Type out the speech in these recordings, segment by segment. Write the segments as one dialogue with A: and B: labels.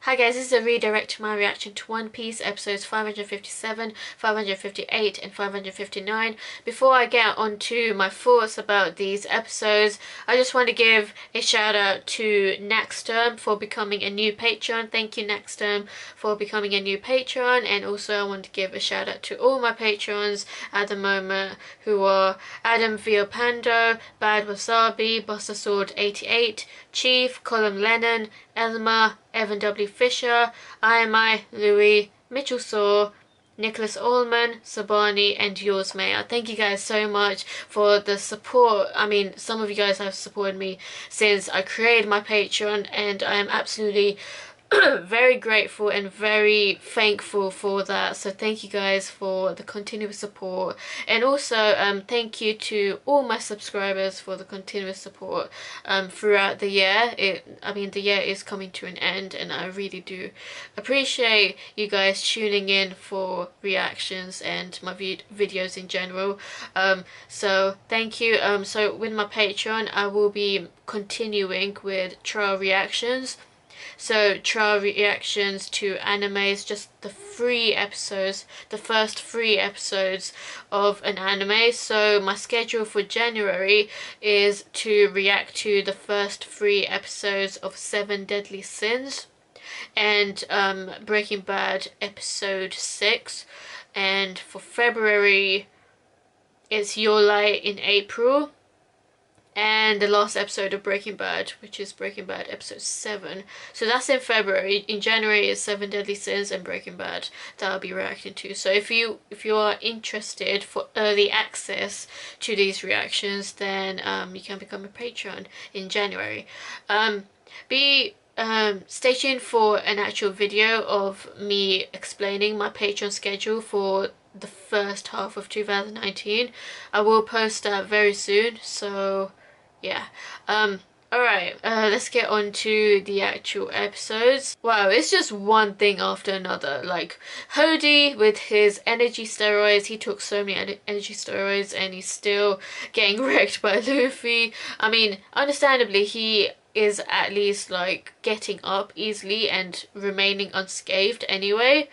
A: Hi guys, this is a redirect to my reaction to One Piece episodes 557, 558 and 559. Before I get on to my thoughts about these episodes, I just want to give a shout out to Nexterm for becoming a new patron. Thank you Nexterm for becoming a new patron, and also I want to give a shout out to all my patrons at the moment, who are Adam Viopando, Bad Wasabi, Buster Sword 88, Chief, Colum Lennon, Elma, Evan W. Fisher, IMI, Louis, Mitchell Saw, Nicholas Allman, Sabani and yours Maya. Thank you guys so much for the support. I mean, some of you guys have supported me since I created my Patreon, and I am absolutely very grateful and very thankful for that. So thank you guys for the continuous support, and also thank you to all my subscribers for the continuous support throughout the year. The year is coming to an end, and I really do appreciate you guys tuning in for reactions and my videos in general. So thank you. So with my Patreon, I will be continuing with trial reactions. So trial reactions to animes, just the 3 episodes, the first 3 episodes of an anime. So my schedule for January is to react to the first 3 episodes of 7 Deadly Sins and Breaking Bad episode 6. And for February it's Your Light in April, and the last episode of Breaking Bad, which is Breaking Bad episode 7. So that's in February. In January is 7 Deadly Sins and Breaking Bad that I'll be reacting to. So if you are interested for early access to these reactions, then you can become a patron in January. Stay tuned for an actual video of me explaining my Patreon schedule for the first half of 2019. I will post that very soon, so yeah. Alright, let's get on to the actual episodes. Wow, it's just one thing after another. Like, Hody with his energy steroids, he took so many energy steroids and he's still getting wrecked by Luffy. I mean, understandably, he is at least like getting up easily and remaining unscathed anyway.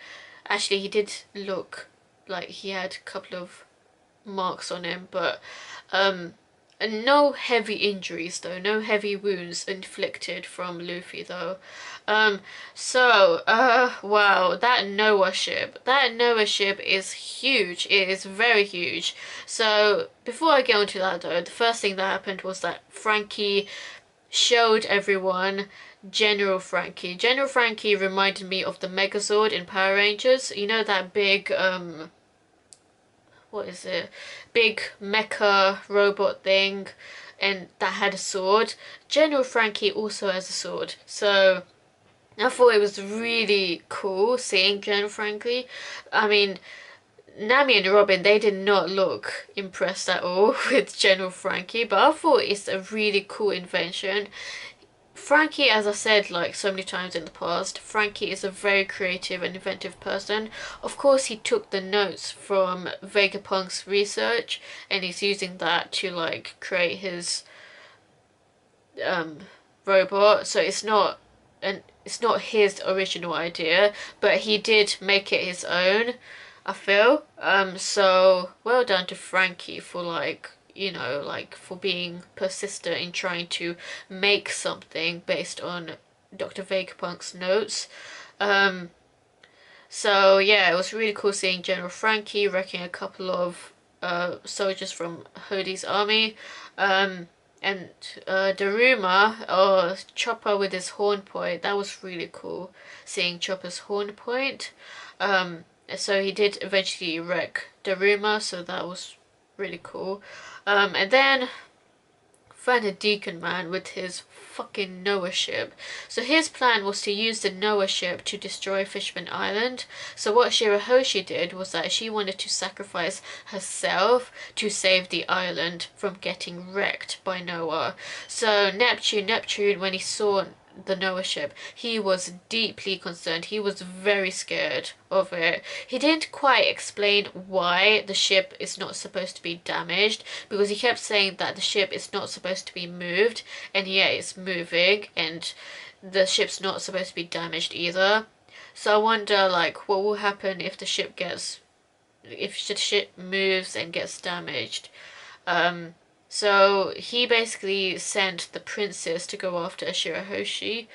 A: Actually, he did look like he had a couple of marks on him, but and no heavy injuries though, no heavy wounds inflicted from Luffy though. Wow, that Noah ship is huge. It is very huge. So before I get onto that though, the first thing that happened was that Franky showed everyone General Franky. General Franky reminded me of the Megazord in Power Rangers. You know that big what is it? Big mecha robot thing, and that had a sword. General Franky also has a sword. So I thought it was really cool seeing General Franky. I mean, Nami and Robin, they did not look impressed at all with General Franky, but I thought it's a really cool invention. Franky, as I said like so many times in the past, Franky is a very creative and inventive person. Of course, he took the notes from Vegapunk's research and he's using that to like create his robot. So it's not his original idea, but he did make it his own, I feel. So well done to Franky for like, you know, like for being persistent in trying to make something based on Dr. Vegapunk's notes. So yeah, it was really cool seeing General Franky wrecking a couple of soldiers from Hody's army. And Daruma, or Chopper with his horn point, that was really cool seeing Chopper's horn point. So he did eventually wreck Daruma, so that was really cool. And then Vander Decken, man, with his fucking Noah ship. So his plan was to use the Noah ship to destroy Fishman Island. So what Shirahoshi did was that she wanted to sacrifice herself to save the island from getting wrecked by Noah. So Neptune, when he saw the Noah ship, he was deeply concerned. He was very scared of it. He didn't quite explain why the ship is not supposed to be damaged, because he kept saying that the ship is not supposed to be moved, and yeah, it's moving, and the ship's not supposed to be damaged either. So I wonder like what will happen if the ship moves and gets damaged. So he basically sent the princess to go after Shirahoshi.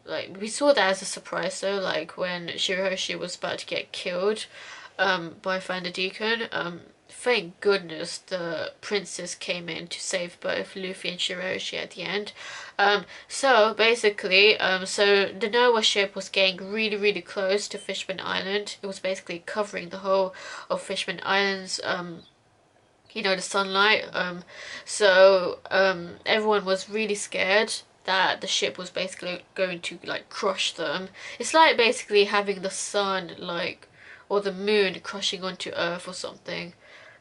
A: Like we saw that as a surprise though, like when Shirahoshi was about to get killed by Vander Decken. Thank goodness the princess came in to save both Luffy and Shirahoshi at the end. So basically, so the Noah ship was getting really close to Fishman Island. It was basically covering the whole of Fishman Island's you know, the sunlight. So everyone was really scared that the ship was basically going to like crush them. It's like basically having the sun like or the moon crushing onto Earth or something.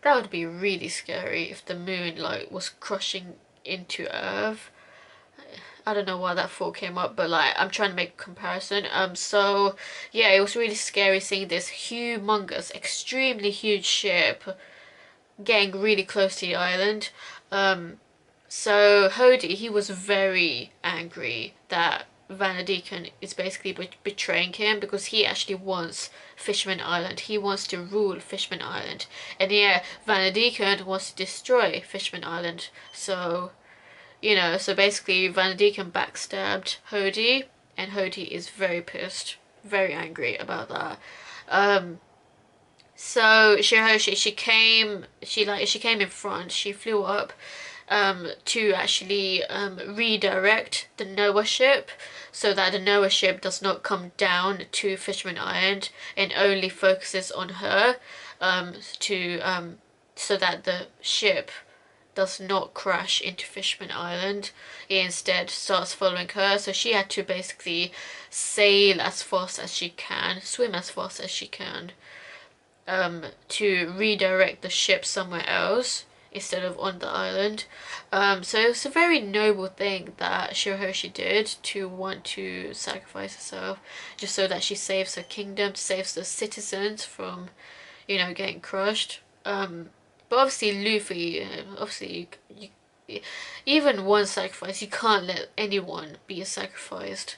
A: That would be really scary if the moon like was crushing into Earth. I don't know why that thought came up, but like I'm trying to make a comparison. So yeah, it was really scary seeing this humongous, extremely huge ship getting really close to the island. So Hody, he was very angry that Vander Decken is basically betraying him because he actually wants Fishman Island. He wants to rule Fishman Island. And yeah, Vander Decken wants to destroy Fishman Island. So, you know, so basically Vander Decken backstabbed Hody, and Hody is very pissed, very angry about that. So Shirahoshi, she came in front. She flew up to actually redirect the Noah ship so that the Noah ship does not come down to Fishman Island and only focuses on her so that the ship does not crash into Fishman Island. It instead starts following her, so she had to basically sail as fast as she can, swim as fast as she can, to redirect the ship somewhere else instead of on the island. So it's a very noble thing that Shirahoshi did to want to sacrifice herself just so that she saves her kingdom, saves the citizens from, you know, getting crushed. But obviously Luffy, even one sacrifice, you can't let anyone be a sacrifice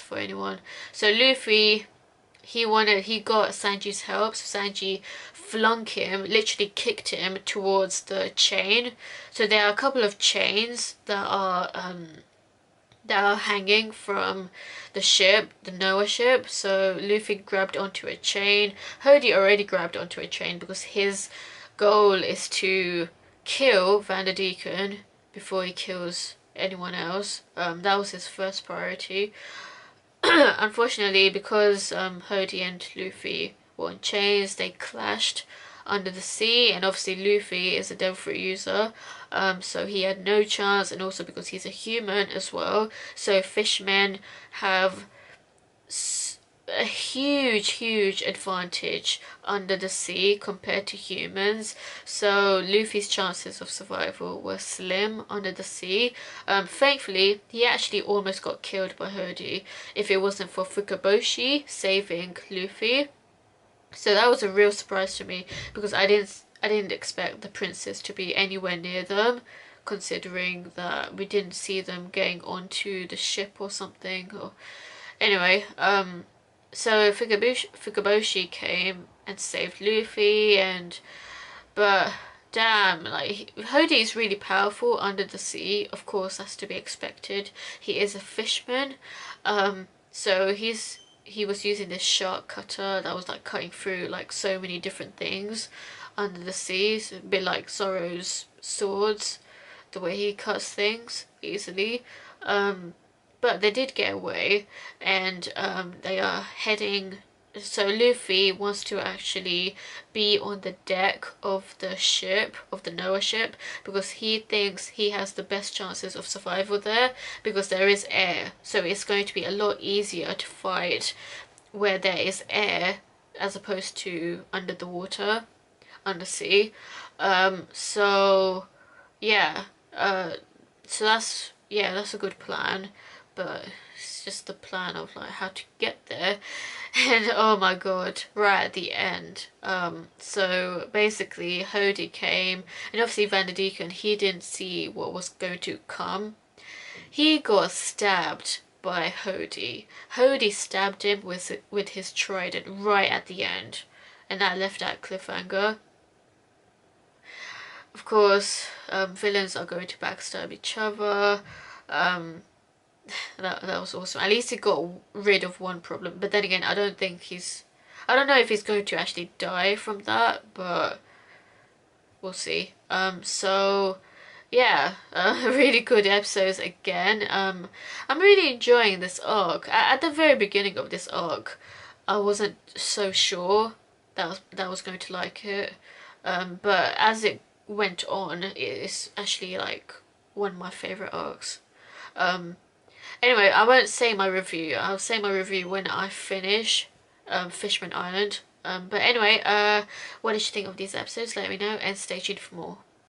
A: for anyone. So Luffy, he got Sanji's help, so Sanji flung him, literally kicked him towards the chain. So there are a couple of chains that are hanging from the ship, the Noah ship. So Luffy grabbed onto a chain. Hody already grabbed onto a chain because his goal is to kill Vander Decken before he kills anyone else. That was his first priority. Unfortunately, because Hody and Luffy were on chains, they clashed under the sea, and obviously Luffy is a devil fruit user, so he had no chance, and also because he's a human as well, so fishmen have a huge advantage under the sea compared to humans. So Luffy's chances of survival were slim under the sea. Thankfully he actually almost got killed by Hody if it wasn't for Fukaboshi saving Luffy. So that was a real surprise to me because I didn't expect the princess to be anywhere near them, considering that we didn't see them getting onto the ship or something. Or anyway, so Fukaboshi came and saved Luffy, but damn, like Hody is really powerful under the sea. Of course, that's to be expected. He is a fishman, so he was using this shark cutter that was like cutting through like so many different things under the sea. So a bit like Zoro's swords, the way he cuts things easily. But they did get away, and they are heading. So Luffy wants to actually be on the deck of the ship, of the Noah ship, because he thinks he has the best chances of survival there, because there is air. So it's going to be a lot easier to fight where there is air as opposed to under the water, undersea. So yeah, so that's a good plan. But it's just the plan of like how to get there. And oh my god, right at the end, so basically Hody came, and obviously Vander Decken, he didn't see what was going to come. he got stabbed by Hody. Hody stabbed him with his trident right at the end, and that left that cliffhanger. Of course, villains are going to backstab each other. That was awesome. At least he got rid of one problem. But then again, I don't know if he's going to actually die from that, but we'll see. So yeah, really good episodes again. I'm really enjoying this arc. At the very beginning of this arc, I wasn't so sure that I was going to like it. But as it went on, it's actually like one of my favorite arcs. Anyway, I won't say my review. I'll say my review when I finish Fishman Island. But anyway, what did you think of these episodes? Let me know and stay tuned for more.